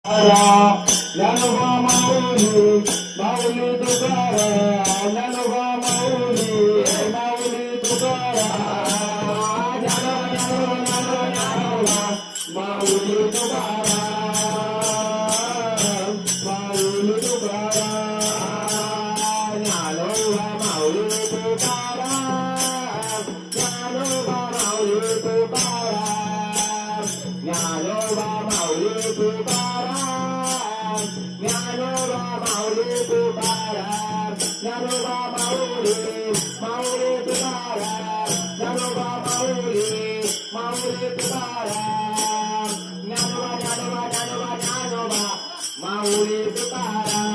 ज्ञानोबा माऊली माऊली तुकाराम ज्ञानोबा माऊली माऊली तुकाराम ज्ञानोबा माऊली तुकाराम माऊली तुकाराम ज्ञानोबा माऊली तुकाराम ज्ञानोबा माऊली तुकाराम ज्ञानोबा माऊली तुकाराम ज्ञानोबा माऊली तुकाराम ज्ञानोबा माऊली माऊली तुकाराम ज्ञानोबा माऊली माऊली तुकाराम ज्ञानोबा ज्ञानोबा ज्ञानोबा ज्ञानोबा माऊली तुकाराम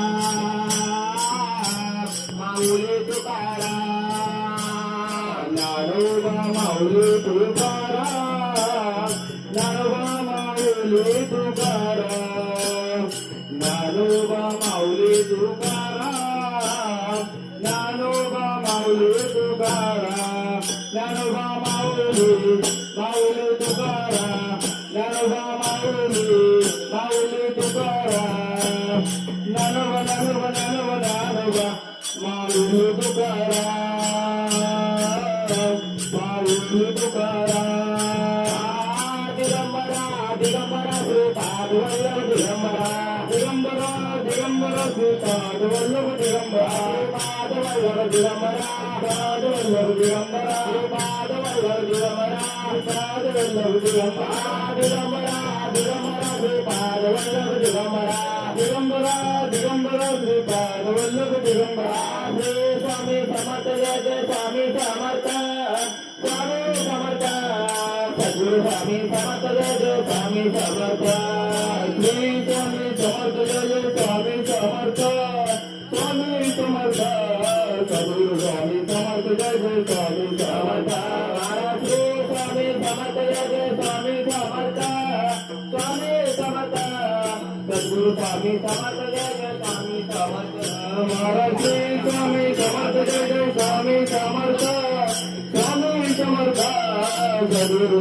माऊली तुकाराम ज्ञानोबा माऊली तुकाराम ज्ञानोबा माऊली तुकाराम ज्ञानोबा माऊली तुकाराम ज्ञानोबा माऊली तुकाराम ज्ञानोबा माऊली माऊली तुकाराम ज्ञानोबा माऊली माऊली तुकाराम ज्ञानोबा ज्ञानोबा ज्ञानोबा ज्ञानोबा माऊली तुकाराम माऊली तुकाराम दिगंबरा दिगंबरा श्रीपाद वल्लभ दिगंबरा दिगंबरा दिगंबरा श्रीपाद वल्लभ दिगंबरा श्रीपाद वल्लभ दिगंबरा पाद वल्लभ दिगंबरा श्रीपाद वल्लभ दिगंबरा पाद वल्लभ दिगंबरा दिगंबरा दिगंबरा श्रीपाद वल्लभ दिगंबरा दिगंबरा दिगंबरा श्रीपाद वल्लभ दिगंबरा श्री स्वामी समर्थ जय जय स्वामी समर्थ स्वामी समर्थ सद्गुरु स्वामी समर्थ जय जय स्वामी समर्थ श्री स्वामी समर्थ जय जय स्वामी समर्थ स्वामी समर्थ सद्गुरु स्वामी समर्थ जय जय स्वामी समर्थ श्री स्वामी समर्थ जय जय स्वामी समर्थ स्वामी समर्थ सद्गुरु स्वामी समर्थ जय जय स्वामी समर्थ महाराज श्री स्वामी समर्थ जय जय स्वामी समर्थ स्वामी समर्थ सद्गुरु